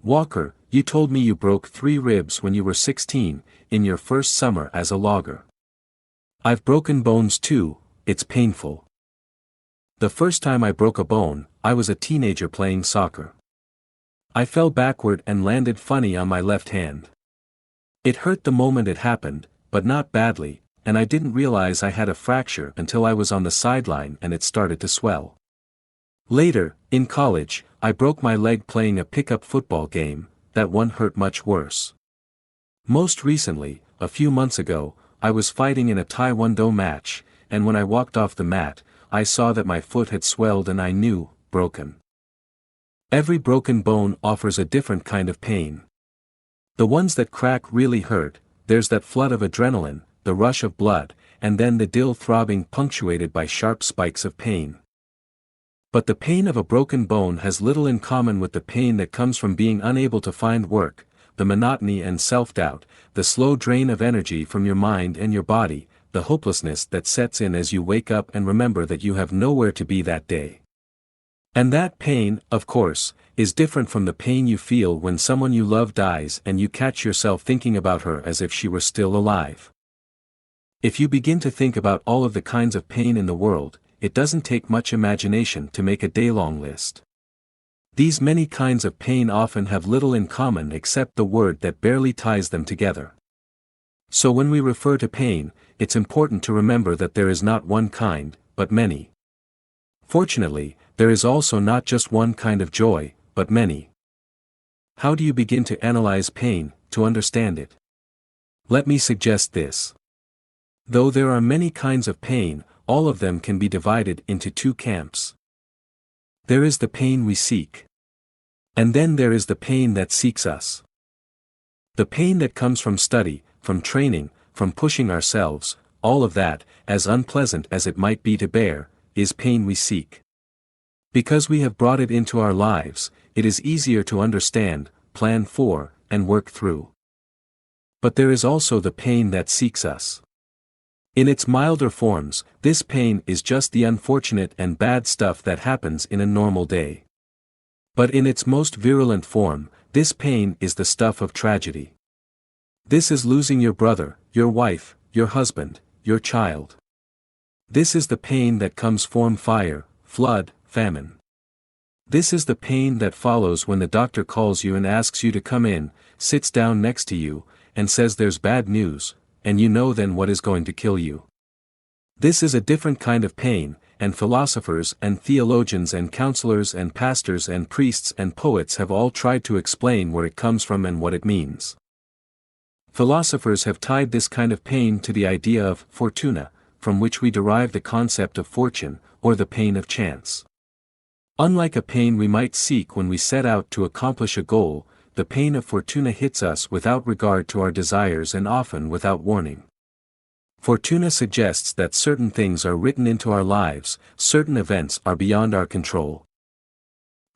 Walker, you told me you broke 3 ribs when you were 16, in your first summer as a logger. I've broken bones too, it's painful. The first time I broke a bone, I was a teenager playing soccer. I fell backward and landed funny on my left hand. It hurt the moment it happened, but not badly, and I didn't realize I had a fracture until I was on the sideline and it started to swell. Later, in college, I broke my leg playing a pickup football game. That one hurt much worse. Most recently, a few months ago, I was fighting in a Taekwondo match, and when I walked off the mat, I saw that my foot had swelled and I knew, broken. Every broken bone offers a different kind of pain. The ones that crack really hurt, there's that flood of adrenaline, the rush of blood, and then the dill throbbing punctuated by sharp spikes of pain. But the pain of a broken bone has little in common with the pain that comes from being unable to find work, the monotony and self-doubt, the slow drain of energy from your mind and your body, the hopelessness that sets in as you wake up and remember that you have nowhere to be that day. And that pain, of course, is different from the pain you feel when someone you love dies and you catch yourself thinking about her as if she were still alive. If you begin to think about all of the kinds of pain in the world, it doesn't take much imagination to make a day-long list. These many kinds of pain often have little in common except the word that barely ties them together. So when we refer to pain, it's important to remember that there is not one kind, but many. Fortunately, there is also not just one kind of joy, but many. How do you begin to analyze pain, to understand it? Let me suggest this. Though there are many kinds of pain, all of them can be divided into 2 camps. There is the pain we seek. And then there is the pain that seeks us. The pain that comes from study, from training, from pushing ourselves, all of that, as unpleasant as it might be to bear, is pain we seek. Because we have brought it into our lives, it is easier to understand, plan for, and work through. But there is also the pain that seeks us. In its milder forms, this pain is just the unfortunate and bad stuff that happens in a normal day. But in its most virulent form, this pain is the stuff of tragedy. This is losing your brother, your wife, your husband, your child. This is the pain that comes from fire, flood, famine. This is the pain that follows when the doctor calls you and asks you to come in, sits down next to you, and says there's bad news, and you know then what is going to kill you. This is a different kind of pain, and philosophers and theologians and counselors and pastors and priests and poets have all tried to explain where it comes from and what it means. Philosophers have tied this kind of pain to the idea of fortuna, from which we derive the concept of fortune, or the pain of chance. Unlike a pain we might seek when we set out to accomplish a goal, the pain of fortuna hits us without regard to our desires and often without warning. Fortuna suggests that certain things are written into our lives, certain events are beyond our control.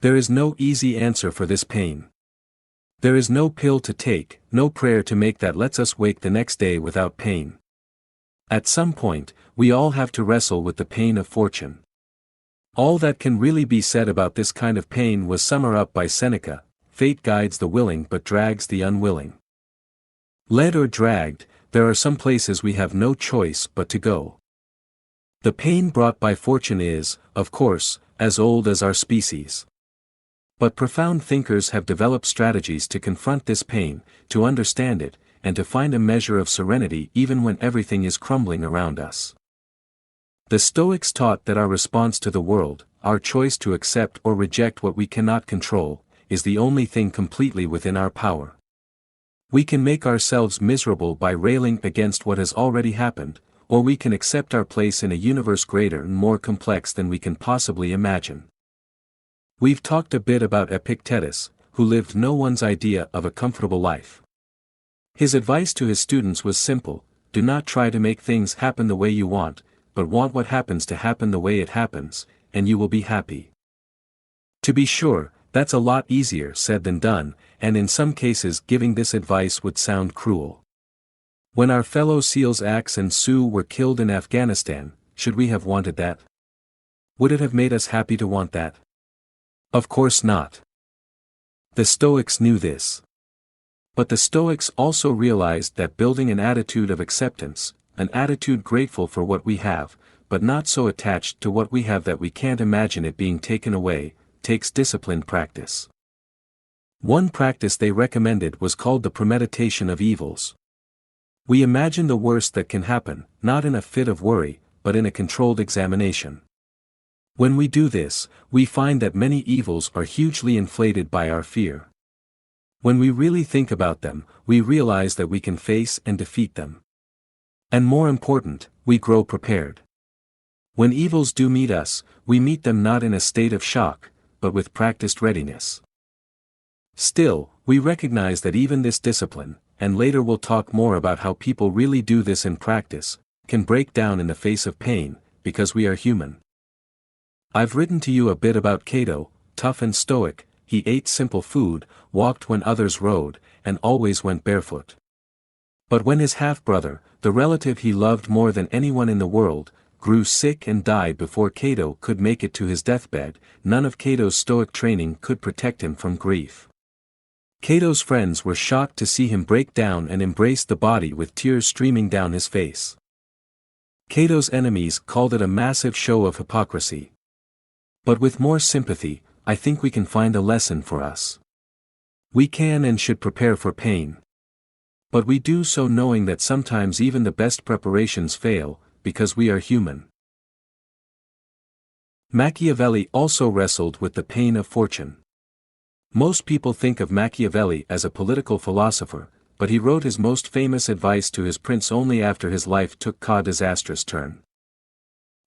There is no easy answer for this pain. There is no pill to take, no prayer to make that lets us wake the next day without pain. At some point, we all have to wrestle with the pain of fortune. All that can really be said about this kind of pain was summed up by Seneca: fate guides the willing but drags the unwilling. Led or dragged, there are some places we have no choice but to go. The pain brought by fortune is, of course, as old as our species. But profound thinkers have developed strategies to confront this pain, to understand it, and to find a measure of serenity even when everything is crumbling around us. The Stoics taught that our response to the world, our choice to accept or reject what we cannot control, is the only thing completely within our power. We can make ourselves miserable by railing against what has already happened, or we can accept our place in a universe greater and more complex than we can possibly imagine. We've talked a bit about Epictetus, who lived no one's idea of a comfortable life. His advice to his students was simple: do not try to make things happen the way you want, but want what happens to happen the way it happens, and you will be happy. To be sure, that's a lot easier said than done, and in some cases giving this advice would sound cruel. When our fellow SEALs Axe and Sue were killed in Afghanistan, should we have wanted that? Would it have made us happy to want that? Of course not. The Stoics knew this. But the Stoics also realized that building an attitude of acceptance, an attitude grateful for what we have, but not so attached to what we have that we can't imagine it being taken away, takes disciplined practice. One practice they recommended was called the premeditation of evils. We imagine the worst that can happen, not in a fit of worry, but in a controlled examination. When we do this, we find that many evils are hugely inflated by our fear. When we really think about them, we realize that we can face and defeat them. And more important, we grow prepared. When evils do meet us, we meet them not in a state of shock, but with practiced readiness. Still, we recognize that even this discipline, and later we'll talk more about how people really do this in practice, can break down in the face of pain, because we are human. I've written to you a bit about Cato, tough and stoic. He ate simple food, walked when others rode, and always went barefoot. But when his half-brother, the relative he loved more than anyone in the world, grew sick and died before Cato could make it to his deathbed, none of Cato's stoic training could protect him from grief. Cato's friends were shocked to see him break down and embrace the body with tears streaming down his face. Cato's enemies called it a massive show of hypocrisy. But with more sympathy, I think we can find a lesson for us. We can and should prepare for pain. But we do so knowing that sometimes even the best preparations fail, because we are human. Machiavelli also wrestled with the pain of fortune. Most people think of Machiavelli as a political philosopher, but he wrote his most famous advice to his prince only after his life took a disastrous turn.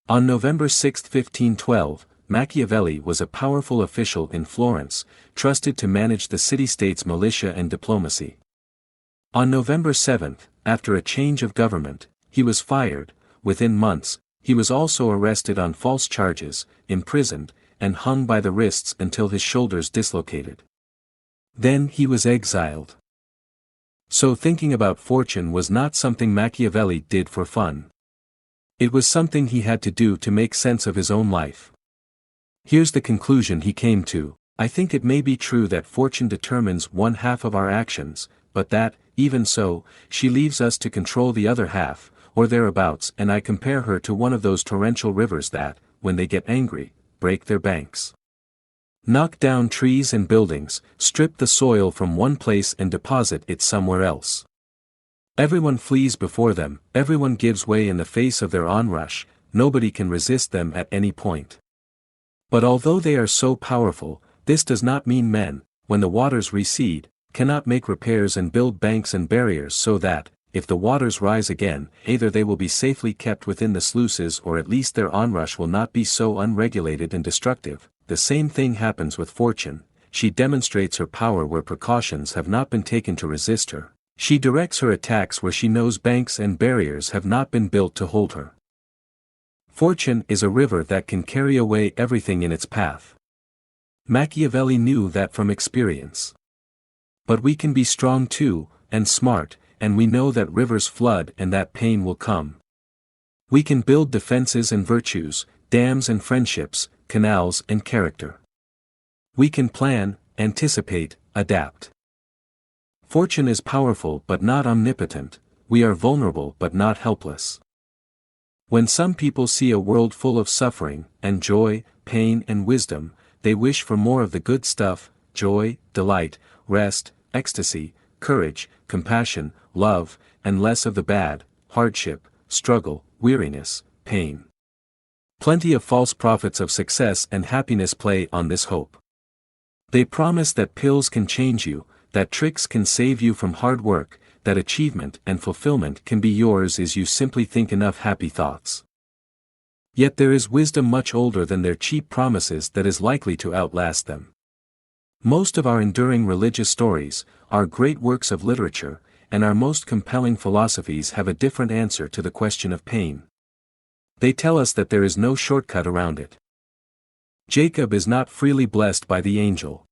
On November 6, 1512, Machiavelli was a powerful official in Florence, trusted to manage the city-state's militia and diplomacy. On November 7, after a change of government, he was fired. Within months, he was also arrested on false charges, imprisoned, and hung by the wrists until his shoulders dislocated. Then he was exiled. So thinking about fortune was not something Machiavelli did for fun. It was something he had to do to make sense of his own life. Here's the conclusion he came to: I think it may be true that fortune determines one half of our actions, but that, even so, she leaves us to control the other half, or thereabouts, and I compare her to one of those torrential rivers that, when they get angry, break their banks. Knock down trees and buildings, strip the soil from one place and deposit it somewhere else. Everyone flees before them, everyone gives way in the face of their onrush, nobody can resist them at any point. But although they are so powerful, this does not mean men, when the waters recede, cannot make repairs and build banks and barriers so that, if the waters rise again, either they will be safely kept within the sluices or at least their onrush will not be so unregulated and destructive. The same thing happens with fortune. She demonstrates her power where precautions have not been taken to resist her. She directs her attacks where she knows banks and barriers have not been built to hold her. Fortune is a river that can carry away everything in its path. Machiavelli knew that from experience. But we can be strong too, and smart, and we know that rivers flood and that pain will come. We can build defenses and virtues, dams and friendships, canals and character. We can plan, anticipate, adapt. Fortune is powerful but not omnipotent. We are vulnerable but not helpless. When some people see a world full of suffering, and joy, pain and wisdom, they wish for more of the good stuff: joy, delight, rest, ecstasy, courage, compassion, love, and less of the bad: hardship, struggle, weariness, pain. Plenty of false prophets of success and happiness play on this hope. They promise that pills can change you, that tricks can save you from hard work, that achievement and fulfillment can be yours as you simply think enough happy thoughts. Yet there is wisdom much older than their cheap promises that is likely to outlast them. Most of our enduring religious stories, our great works of literature, and our most compelling philosophies have a different answer to the question of pain. They tell us that there is no shortcut around it. Jacob is not freely blessed by the angel.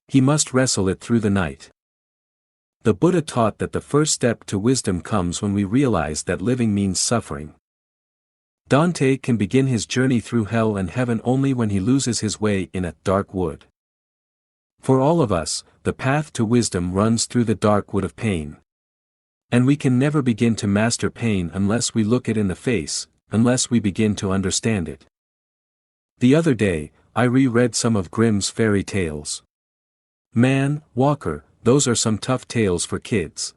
He must wrestle it through the night. The Buddha taught that the first step to wisdom comes when we realize that living means suffering. Dante can begin his journey through hell and heaven only when he loses his way in a dark wood. For all of us, the path to wisdom runs through the dark wood of pain. And we can never begin to master pain unless we look it in the face, unless we begin to understand it. The other day, I reread some of Grimm's fairy tales. Man, Walker, those are some tough tales for kids.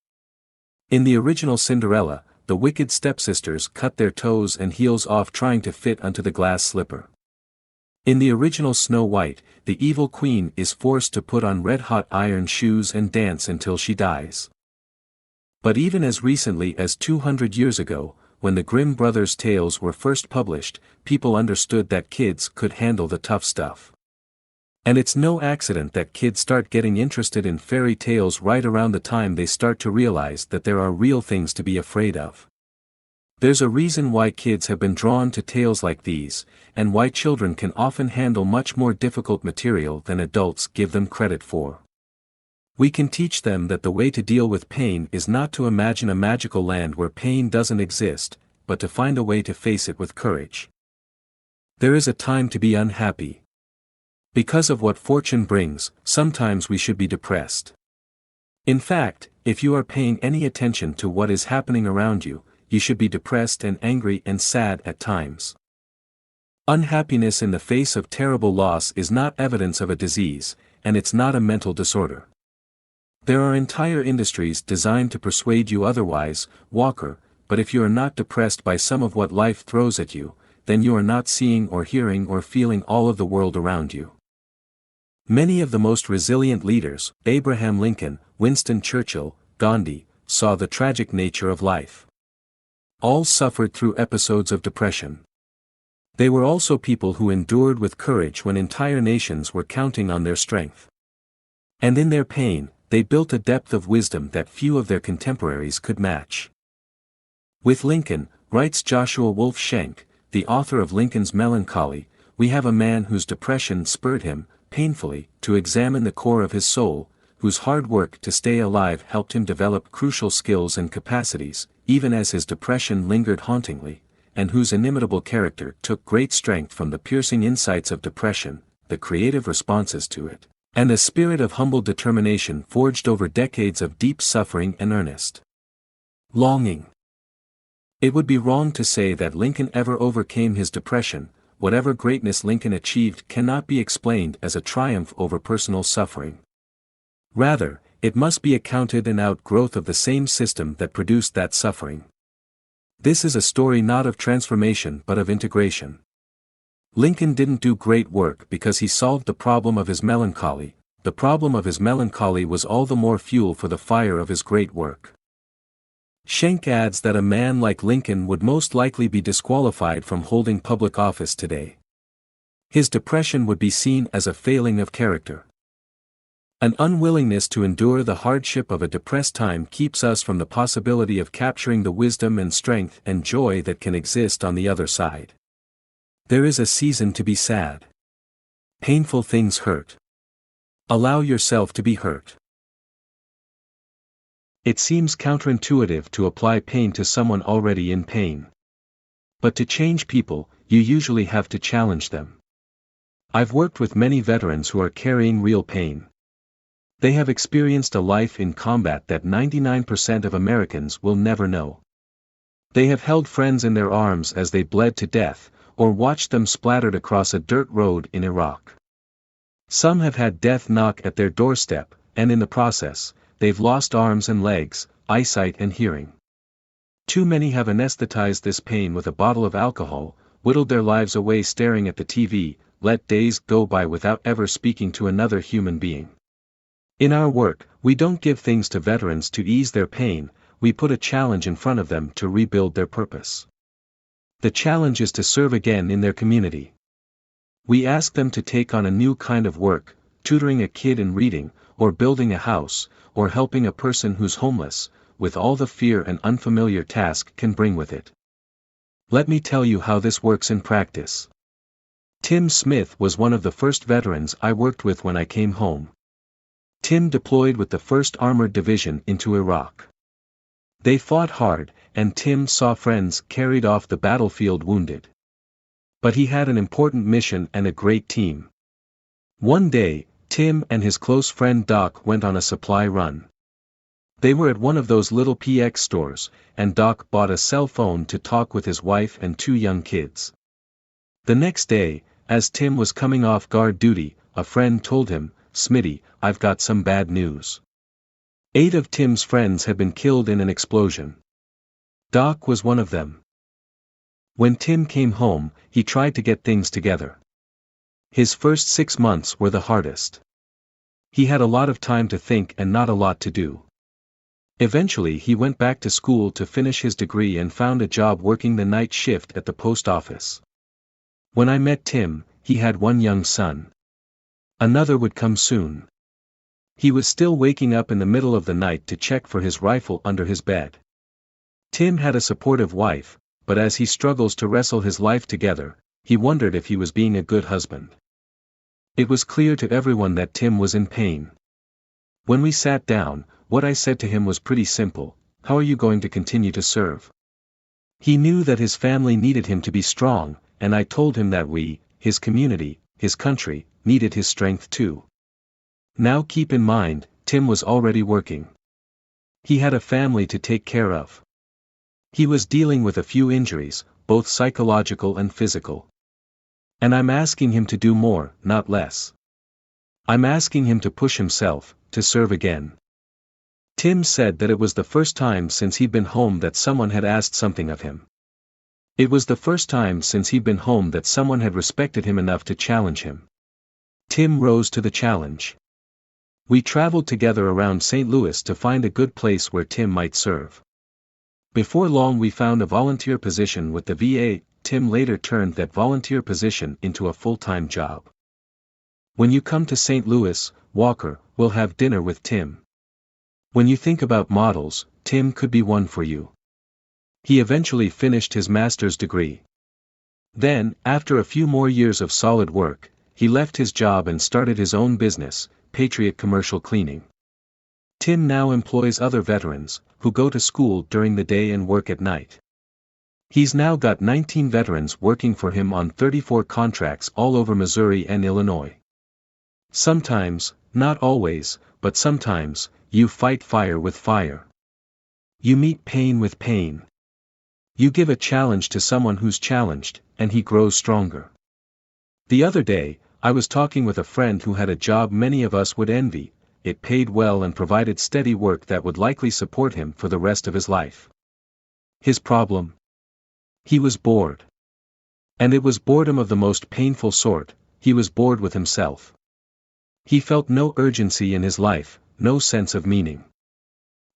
In the original Cinderella, the wicked stepsisters cut their toes and heels off trying to fit onto the glass slipper. In the original Snow White, the evil queen is forced to put on red-hot iron shoes and dance until she dies. But even as recently as 200 years ago, when the Grimm brothers' tales were first published, people understood that kids could handle the tough stuff. And it's no accident that kids start getting interested in fairy tales right around the time they start to realize that there are real things to be afraid of. There's a reason why kids have been drawn to tales like these, and why children can often handle much more difficult material than adults give them credit for. We can teach them that the way to deal with pain is not to imagine a magical land where pain doesn't exist, but to find a way to face it with courage. There is a time to be unhappy. Because of what fortune brings, sometimes we should be depressed. In fact, if you are paying any attention to what is happening around you, you should be depressed and angry and sad at times. Unhappiness in the face of terrible loss is not evidence of a disease, and it's not a mental disorder. There are entire industries designed to persuade you otherwise, Walker, but if you are not depressed by some of what life throws at you, then you are not seeing or hearing or feeling all of the world around you. Many of the most resilient leaders, Abraham Lincoln, Winston Churchill, Gandhi, saw the tragic nature of life. All suffered through episodes of depression. They were also people who endured with courage when entire nations were counting on their strength. And in their pain, they built a depth of wisdom that few of their contemporaries could match. With Lincoln, writes Joshua Wolf Schenck, the author of Lincoln's Melancholy, we have a man whose depression spurred him, painfully, to examine the core of his soul, whose hard work to stay alive helped him develop crucial skills and capacities, even as his depression lingered hauntingly, and whose inimitable character took great strength from the piercing insights of depression, the creative responses to it, and a spirit of humble determination forged over decades of deep suffering and earnest longing. It would be wrong to say that Lincoln ever overcame his depression. Whatever greatness Lincoln achieved cannot be explained as a triumph over personal suffering. Rather, it must be accounted an outgrowth of the same system that produced that suffering. This is a story not of transformation but of integration. Lincoln didn't do great work because he solved the problem of his melancholy. The problem of his melancholy was all the more fuel for the fire of his great work. Schenck adds that a man like Lincoln would most likely be disqualified from holding public office today. His depression would be seen as a failing of character. An unwillingness to endure the hardship of a depressed time keeps us from the possibility of capturing the wisdom and strength and joy that can exist on the other side. There is a season to be sad. Painful things hurt. Allow yourself to be hurt. It seems counterintuitive to apply pain to someone already in pain. But to change people, you usually have to challenge them. I've worked with many veterans who are carrying real pain. They have experienced a life in combat that 99% of Americans will never know. They have held friends in their arms as they bled to death, or watched them splattered across a dirt road in Iraq. Some have had death knock at their doorstep, and in the process, they've lost arms and legs, eyesight and hearing. Too many have anesthetized this pain with a bottle of alcohol, whittled their lives away staring at the TV, let days go by without ever speaking to another human being. In our work, we don't give things to veterans to ease their pain, we put a challenge in front of them to rebuild their purpose. The challenge is to serve again in their community. We ask them to take on a new kind of work, tutoring a kid in reading, or building a house, or helping a person who's homeless, with all the fear an unfamiliar task can bring with it. Let me tell you how this works in practice. Tim Smith was one of the first veterans I worked with when I came home. Tim deployed with the 1st Armored Division into Iraq. They fought hard, and Tim saw friends carried off the battlefield wounded. But he had an important mission and a great team. One day, Tim and his close friend Doc went on a supply run. They were at one of those little PX stores, and Doc bought a cell phone to talk with his wife and 2 young kids. The next day, as Tim was coming off guard duty, a friend told him, "Smitty, I've got some bad news. 8 of Tim's friends have been killed in an explosion. Doc was one of them." When Tim came home, he tried to get things together. His first 6 months were the hardest. He had a lot of time to think and not a lot to do. Eventually he went back to school to finish his degree and found a job working the night shift at the post office. When I met Tim, he had 1 young son. Another would come soon. He was still waking up in the middle of the night to check for his rifle under his bed. Tim had a supportive wife, but as he struggles to wrestle his life together, he wondered if he was being a good husband. It was clear to everyone that Tim was in pain. When we sat down, what I said to him was pretty simple: "How are you going to continue to serve?" He knew that his family needed him to be strong, and I told him that we, his community, his country, needed his strength too. Now keep in mind, Tim was already working. He had a family to take care of. He was dealing with a few injuries, both psychological and physical. And I'm asking him to do more, not less. I'm asking him to push himself, to serve again. Tim said that it was the first time since he'd been home that someone had asked something of him. It was the first time since he'd been home that someone had respected him enough to challenge him. Tim rose to the challenge. We traveled together around St. Louis to find a good place where Tim might serve. Before long we found a volunteer position with the VA. Tim later turned that volunteer position into a full-time job. When you come to St. Louis, Walker, we'll have dinner with Tim. When you think about models, Tim could be one for you. He eventually finished his master's degree. Then, after a few more years of solid work, he left his job and started his own business, Patriot Commercial Cleaning. Tim now employs other veterans, who go to school during the day and work at night. He's now got 19 veterans working for him on 34 contracts all over Missouri and Illinois. Sometimes, not always, but sometimes, you fight fire with fire. You meet pain with pain. You give a challenge to someone who's challenged, and he grows stronger. The other day, I was talking with a friend who had a job many of us would envy. It paid well and provided steady work that would likely support him for the rest of his life. His problem? He was bored. And it was boredom of the most painful sort. He was bored with himself. He felt no urgency in his life, no sense of meaning.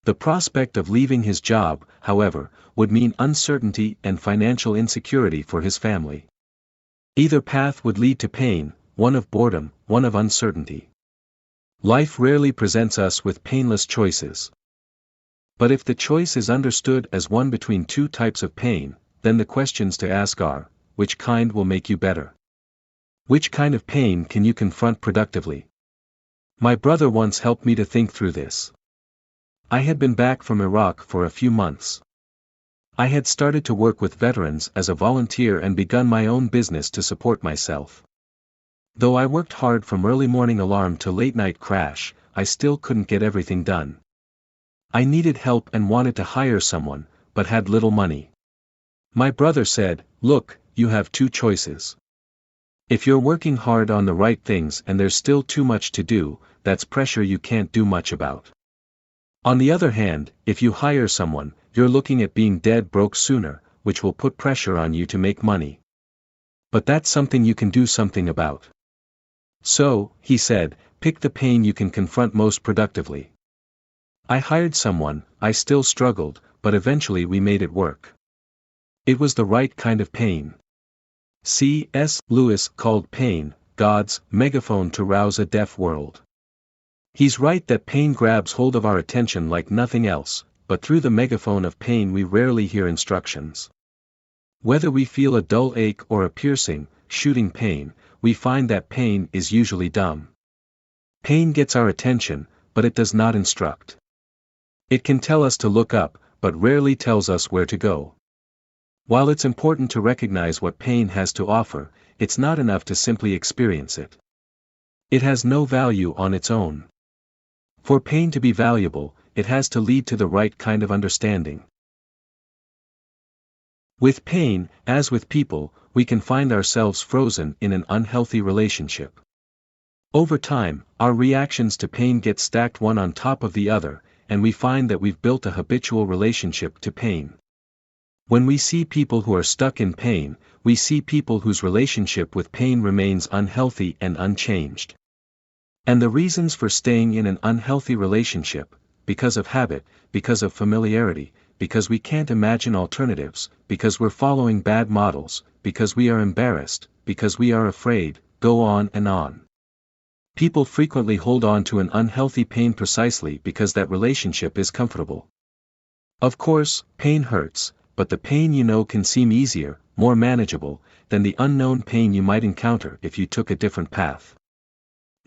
The prospect of leaving his job, however, would mean uncertainty and financial insecurity for his family. Either path would lead to pain, one of boredom, one of uncertainty. Life rarely presents us with painless choices. But if the choice is understood as one between 2 types of pain, then the questions to ask are, which kind will make you better? Which kind of pain can you confront productively? My brother once helped me to think through this. I had been back from Iraq for a few months. I had started to work with veterans as a volunteer and begun my own business to support myself. Though I worked hard from early morning alarm to late night crash, I still couldn't get everything done. I needed help and wanted to hire someone, but had little money. My brother said, "Look, you have 2 choices. If you're working hard on the right things and there's still too much to do, that's pressure you can't do much about. On the other hand, if you hire someone, you're looking at being dead broke sooner, which will put pressure on you to make money. But that's something you can do something about. So," he said, "pick the pain you can confront most productively." I hired someone. I still struggled, but eventually we made it work. It was the right kind of pain. C.S. Lewis called pain, God's megaphone to rouse a deaf world. He's right that pain grabs hold of our attention like nothing else, but through the megaphone of pain we rarely hear instructions. Whether we feel a dull ache or a piercing, shooting pain, we find that pain is usually dumb. Pain gets our attention, but it does not instruct. It can tell us to look up, but rarely tells us where to go. While it's important to recognize what pain has to offer, it's not enough to simply experience it. It has no value on its own. For pain to be valuable, it has to lead to the right kind of understanding. With pain, as with people, we can find ourselves frozen in an unhealthy relationship. Over time, our reactions to pain get stacked one on top of the other, and we find that we've built a habitual relationship to pain. When we see people who are stuck in pain, we see people whose relationship with pain remains unhealthy and unchanged. And the reasons for staying in an unhealthy relationship, because of habit, because of familiarity, because we can't imagine alternatives, because we're following bad models, because we are embarrassed, because we are afraid, go on and on. People frequently hold on to an unhealthy pain precisely because that relationship is comfortable. Of course, pain hurts, but the pain you know can seem easier, more manageable, than the unknown pain you might encounter if you took a different path.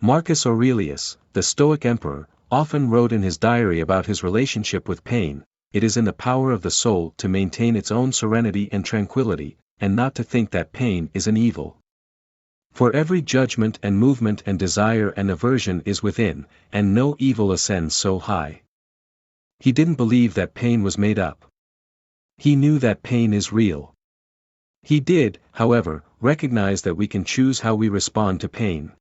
Marcus Aurelius, the Stoic emperor, often wrote in his diary about his relationship with pain, "It is in the power of the soul to maintain its own serenity and tranquility, and not to think that pain is an evil. For every judgment and movement and desire and aversion is within, and no evil ascends so high." He didn't believe that pain was made up. He knew that pain is real. He did, however, recognize that we can choose how we respond to pain.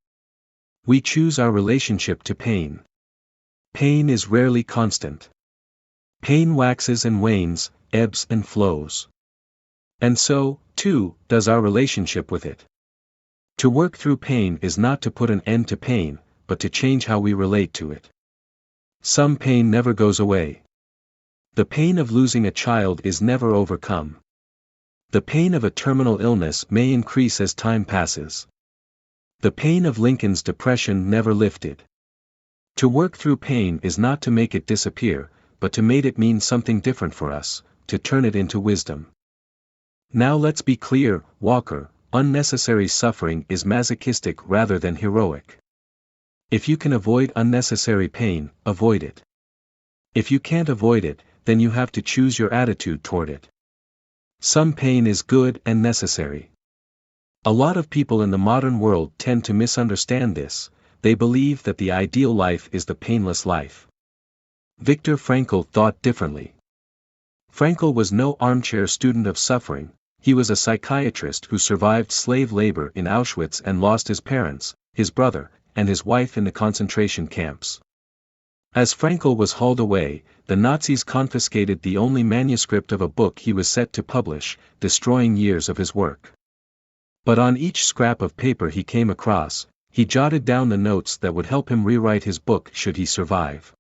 We choose our relationship to pain. Pain is rarely constant. Pain waxes and wanes, ebbs and flows. And so, too, does our relationship with it. To work through pain is not to put an end to pain, but to change how we relate to it. Some pain never goes away. The pain of losing a child is never overcome. The pain of a terminal illness may increase as time passes. The pain of Lincoln's depression never lifted. To work through pain is not to make it disappear, but to make it mean something different for us, to turn it into wisdom. Now let's be clear, Walker, unnecessary suffering is masochistic rather than heroic. If you can avoid unnecessary pain, avoid it. If you can't avoid it, then you have to choose your attitude toward it. Some pain is good and necessary. A lot of people in the modern world tend to misunderstand this. They believe that the ideal life is the painless life. Viktor Frankl thought differently. Frankl was no armchair student of suffering. He was a psychiatrist who survived slave labor in Auschwitz and lost his parents, his brother, and his wife in the concentration camps. As Frankl was hauled away, the Nazis confiscated the only manuscript of a book he was set to publish, destroying years of his work. But on each scrap of paper he came across, he jotted down the notes that would help him rewrite his book should he survive.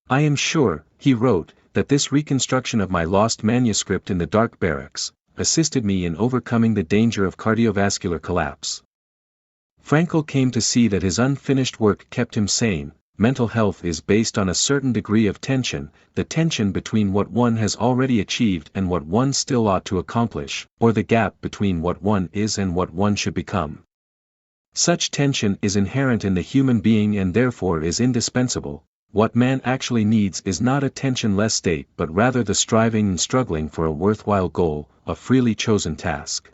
"I am sure," he wrote, "that this reconstruction of my lost manuscript in the dark barracks assisted me in overcoming the danger of cardiovascular collapse." Frankl came to see that his unfinished work kept him sane. Mental health is based on a certain degree of tension, the tension between what one has already achieved and what one still ought to accomplish, or the gap between what one is and what one should become. Such tension is inherent in the human being and therefore is indispensable. What man actually needs is not a tension-less state but rather the striving and struggling for a worthwhile goal, a freely chosen task.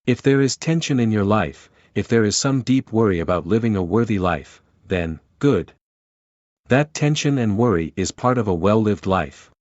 If there is tension in your life, if there is some deep worry about living a worthy life, then, good. That tension and worry is part of a well-lived life.